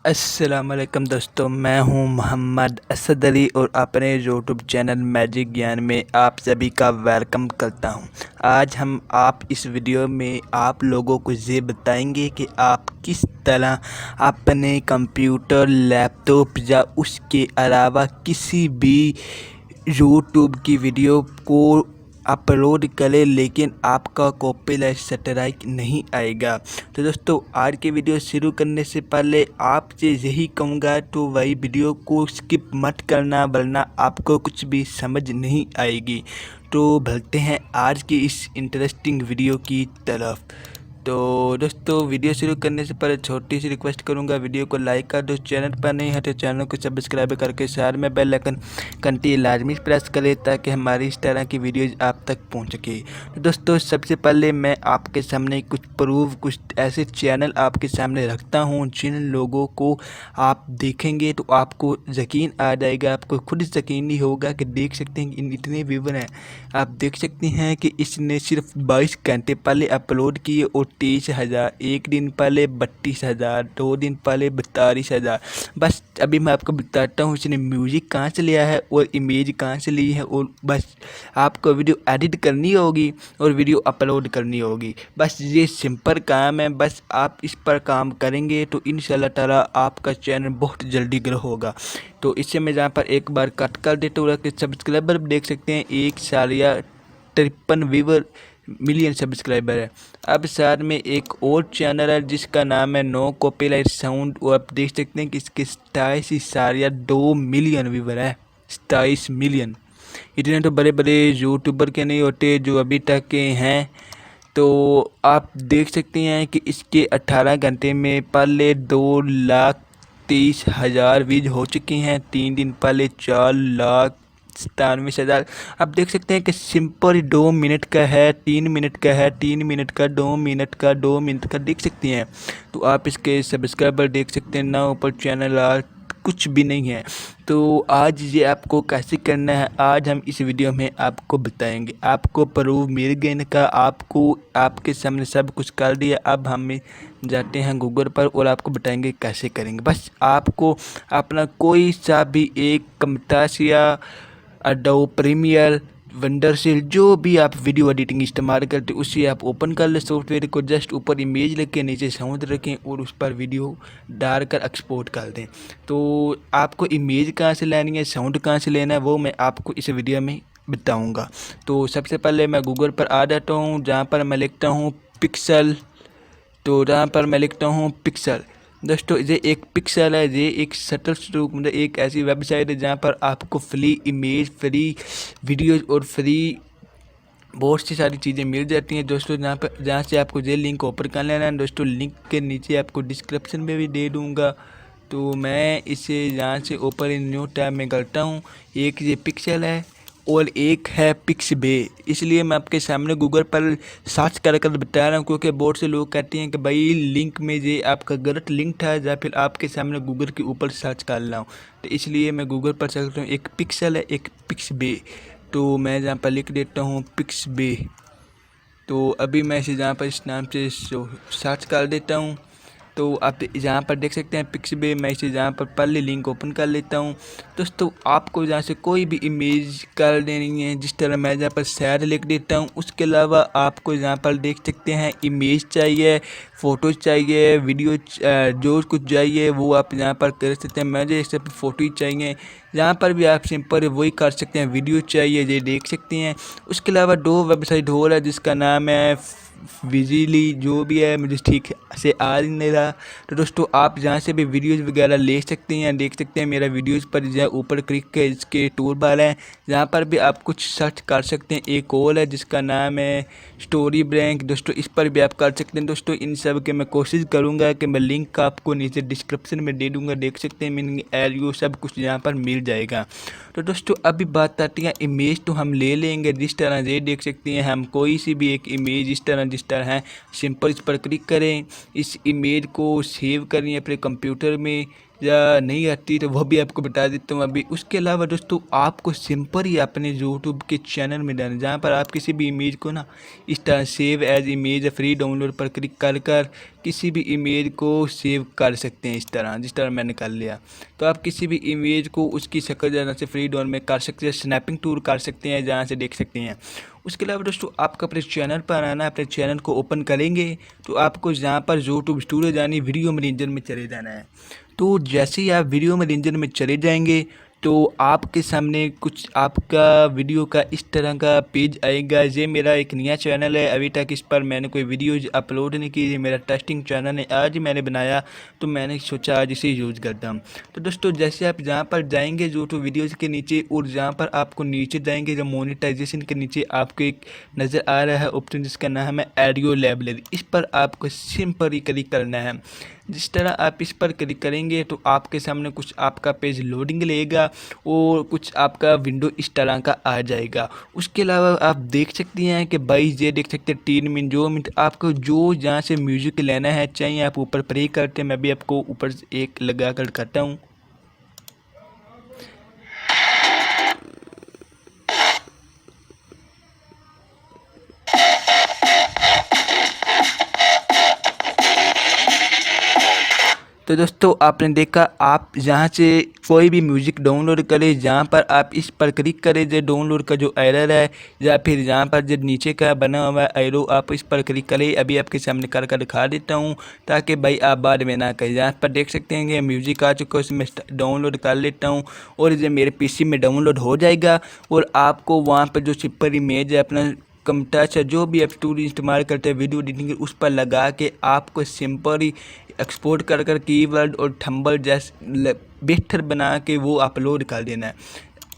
अस्सलाम वालेकुम दोस्तों, मैं हूं मोहम्मद असद अली और अपने यूट्यूब चैनल मैजिक ज्ञान में आप सभी का वेलकम करता हूं। आज हम इस वीडियो में आप लोगों को ये बताएंगे कि आप किस तरह अपने कंप्यूटर, लैपटॉप या उसके अलावा किसी भी यूट्यूब की वीडियो को अपलोड करें लेकिन आपका कॉपीराइट स्ट्राइक नहीं आएगा। तो दोस्तों, आज की वीडियो शुरू करने से पहले आपसे यही कहूँगा तो वही वीडियो को स्किप मत करना वरना आपको कुछ भी समझ नहीं आएगी। तो बढ़ते हैं आज की इस इंटरेस्टिंग वीडियो की तरफ। तो दोस्तों, वीडियो शुरू करने से पहले छोटी सी रिक्वेस्ट करूंगा, वीडियो को लाइक कर दो, चैनल पर नहीं है तो चैनल को सब्सक्राइब करके साथ में बेल आइकन घंटी लाजमी प्रेस करें ताकि हमारी इस तरह की वीडियोज आप तक पहुंच सके। तो दोस्तों, सबसे पहले मैं आपके सामने कुछ ऐसे चैनल आपके सामने रखता हूं जिन लोगों को आप देखेंगे तो आपको यकीन आ जाएगा, आपको खुद यकीन नहीं होगा कि देख सकते हैं इन इतने व्यूवर हैं। आप देख सकते हैं कि इसने सिर्फ 22 घंटे पहले अपलोड किए और 23,000, एक दिन पहले 32,000, 2 दिन पहले 42,000। बस अभी मैं आपको बताता हूँ इसने म्यूजिक कहाँ से लिया है और इमेज कहाँ से ली है, और बस आपको वीडियो एडिट करनी होगी और वीडियो अपलोड करनी होगी। बस ये सिंपल काम है, बस आप इस पर काम करेंगे तो इंशाल्लाह ताला आपका चैनल बहुत जल्दी ग्रो होगा। तो इससे मैं जहाँ पर एक बार कट कर देता हूँ, सब्सक्राइबर देख सकते हैं 1,53 व्यूवर मिलियन सब्सक्राइबर है। अब साथ में एक और चैनल है जिसका नाम है नो कॉपीराइट साउंड, और आप देख सकते हैं कि इसके 27.2 मिलियन व्यूवर है। 27 मिलियन, इतने तो बड़े बड़े यूट्यूबर के नहीं होते जो अभी तक के हैं। तो आप देख सकते हैं कि इसके 18 घंटे में पहले 2,30,000 व्यूज हो चुके हैं, 3 दिन पहले 4,97,000। आप देख सकते हैं कि सिंपल 2 मिनट का है, 3 मिनट का है, 3 मिनट का, 2 मिनट का, 2 मिनट का, देख सकते हैं। तो आप इसके सब्सक्राइबर देख सकते हैं ना, ऊपर चैनल कुछ भी नहीं है। तो आज ये आपको कैसे करना है आज हम इस वीडियो में आपको बताएंगे। आपको प्रूफ मिल गए का, आपको आपके सामने सब कुछ कर दिया। अब हम जाते हैं गूगल पर और आपको बताएंगे कैसे करेंगे। बस आपको अपना कोई सा भी एक कमतासिया, एडोब प्रीमियर, वंडरशील, जो भी आप वीडियो एडिटिंग इस्तेमाल करते उसे आप ओपन कर ले सॉफ्टवेयर को, जस्ट ऊपर इमेज रखें, नीचे साउंड रखें और उस पर वीडियो डालकर एक्सपोर्ट कर दें। तो आपको इमेज कहाँ से लेनी है, साउंड कहाँ से लेना है, वो मैं आपको इस वीडियो में बताऊंगा। तो सबसे पहले मैं गूगल पर आ जाता हूँ जहाँ पर मैं लिखता हूँ पिक्सल। तो जहाँ पर मैं लिखता हूँ पिक्सल, दोस्तों ये एक पिक्सल है, ये एक शटर स्ट्रोक, मतलब एक ऐसी वेबसाइट है जहाँ पर आपको फ्री इमेज, फ्री वीडियोज़ और फ्री बहुत सी सारी चीज़ें मिल जाती हैं दोस्तों। जहाँ से आपको ये लिंक ओपन कर लेना है दोस्तों। लिंक के नीचे आपको डिस्क्रिप्शन में भी दे दूँगा। तो मैं इसे यहाँ से ओपन इन न्यू टैब में करता हूँ। एक ये पिक्सल है और एक है पिक्सबे, इसलिए मैं आपके सामने गूगल पर सर्च कर बता रहा हूँ क्योंकि बहुत से लोग कहते हैं कि भाई लिंक में ये आपका गलत लिंक था, या फिर आपके सामने गूगल के ऊपर सर्च कर रहा हूँ। तो इसलिए मैं गूगल पर सर्च करता हूँ, एक पिक्सल है एक पिक्सबे। तो मैं जहाँ पर लिख देता हूँ पिक्सबे। तो अभी मैं इसे जहाँ पर इस नाम से सर्च कर देता हूँ। तो आप यहाँ पर देख सकते हैं पिक्सबे। मैं इसे जहाँ पर पहले लिंक ओपन कर लेता हूँ दोस्तों। आपको जहाँ से कोई भी इमेज कर देनी है, जिस तरह मैं जहाँ पर शहर लिख देता हूँ। उसके अलावा आपको यहाँ पर देख सकते हैं इमेज चाहिए, फ़ोटो चाहिए, वीडियो जो कुछ चाहिए वो आप यहाँ पर कर सकते हैं। मुझे इस पर फ़ोटो चाहिए, यहाँ पर भी आप सिंपल वही कर सकते हैं। वीडियो चाहिए, ये देख सकते हैं। उसके अलावा 2 वेबसाइट हो रहा है जिसका नाम है विजिली, जो भी है मुझे ठीक से आ नहीं रहा। तो दोस्तों, आप जहाँ से भी वीडियोज़ वगैरह ले सकते हैं, देख सकते हैं। मेरा वीडियोज़ पर जहाँ ऊपर क्लिक के इसके टूल बार हैं, जहाँ पर भी आप कुछ सर्च कर सकते हैं। एक और है जिसका नाम है स्टोरी ब्रैंक, दोस्तों इस पर भी आप कर सकते हैं। दोस्तों इन सब के मैं कोशिश करूँगा कि मैं लिंक आपको नीचे डिस्क्रिप्शन में दे दूँगा, देख सकते हैं। मीनिंग एरियो सब कुछ यहाँ पर मिल जाएगा। तो दोस्तों अभी बात आती है इमेज, तो हम ले लेंगे जिस तरह ये देख सकते हैं। हम कोई सी भी एक इमेज जिस तरह है, सिंपल इस पर क्लिक करें, इस इमेज को सेव करें अपने कंप्यूटर में। या नहीं आती तो वो भी आपको बता देता हूँ अभी। उसके अलावा दोस्तों आपको सिंपल ही अपने यूट्यूब के चैनल में डालना, जहाँ पर आप किसी भी इमेज को ना इस तरह save as image free download पर क्लिक कर कर किसी भी इमेज को सेव कर सकते हैं। इस तरह जिस तरह मैंने कर लिया, तो आप किसी भी इमेज को उसकी शक्ल जहाँ से फ्री डाउन में कर सकते हैं, स्नैपिंग टूल कर सकते हैं जहाँ से देख सकते हैं। उसके अलावा दोस्तों आपको अपने चैनल पर आना, अपने चैनल को ओपन करेंगे तो आपको जहाँ पर यूट्यूब स्टूडियो जानी, वीडियो मैनेजर में चले जाना है। तो जैसे ही आप वीडियो मैनेजर में चले जाएंगे तो आपके सामने कुछ आपका वीडियो का इस तरह का पेज आएगा। ये मेरा एक नया चैनल है, अभी तक इस पर मैंने कोई वीडियोज अपलोड नहीं की, ये मेरा टेस्टिंग चैनल है, आज ही मैंने बनाया तो मैंने सोचा आज इसे यूज़ करता हूँ। तो दोस्तों जैसे आप जहाँ पर जाएंगे यूट्यूब वीडियोज़ के नीचे, और जहाँ पर आपको नीचे जाएंगे जो मोनेटाइजेशन के नीचे आपको एक नज़र आ रहा है ऑप्शन जिसका नाम है ऑडियो लाइब्रेरी, इस पर आपको सिंपल ही क्लिक करना है। जिस तरह आप इस पर क्लिक करेंगे तो आपके सामने कुछ आपका पेज लोडिंग लेगा और कुछ आपका विंडो इस तरह का आ जाएगा। उसके अलावा आप देख सकते हैं कि भाई ये देख सकते हैं 3 मिनट 2 मिनट आपको जो जहाँ से म्यूज़िक लेना है, चाहिए आप ऊपर प्ले करते हैं। मैं भी आपको ऊपर एक लगा कर करता हूँ। तो दोस्तों आपने देखा, आप यहाँ से कोई भी म्यूज़िक डाउनलोड करें, जहाँ पर आप इस पर क्लिक करें जो डाउनलोड का जो एरर है, या फिर जहाँ पर जो नीचे का बना हुआ है एरो आप इस पर क्लिक करें। अभी आपके सामने कर कर दिखा देता हूँ ताकि भाई आप बाद में ना करें। यहाँ पर देख सकते हैं कि म्यूज़िक आ चुका है, उसमें डाउनलोड कर लेता हूँ और ये मेरे पीसी में डाउनलोड हो जाएगा। और आपको वहाँ पर जो सिंपल इमेज है अपना कमटच है, जो भी आप टूल इस्तेमाल करते हैं वीडियो एडिटिंग उस पर लगा के आपको सिंपल ही एक्सपोर्ट कर कर कीवर्ड और थंबनेल जैसे बेहतर बना के वो अपलोड कर देना है।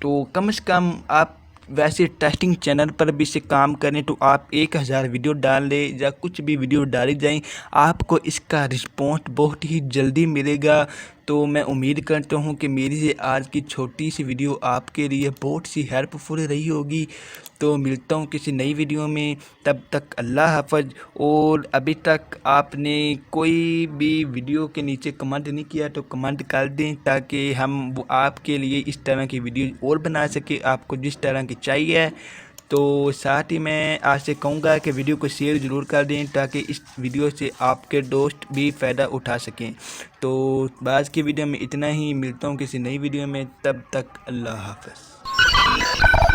तो कम से कम आप वैसे टेस्टिंग चैनल पर भी से काम करें तो आप 1000 वीडियो डाल लें या कुछ भी वीडियो डाली जाए, आपको इसका रिस्पॉन्स बहुत ही जल्दी मिलेगा। तो मैं उम्मीद करता हूँ कि मेरी ये आज की छोटी सी वीडियो आपके लिए बहुत सी हेल्पफुल रही होगी। तो मिलता हूँ किसी नई वीडियो में, तब तक अल्लाह हाफ़िज़। और अभी तक आपने कोई भी वीडियो के नीचे कमेंट नहीं किया तो कमेंट कर दें ताकि हम वो आपके लिए इस तरह की वीडियो और बना सके आपको जिस तरह की चाहिए। तो साथ ही मैं आपसे कहूँगा कि वीडियो को शेयर ज़रूर कर दें ताकि इस वीडियो से आपके दोस्त भी फ़ायदा उठा सकें। तो आज की वीडियो में इतना ही, मिलता हूँ किसी नई वीडियो में, तब तक अल्लाह हाफ़िज़।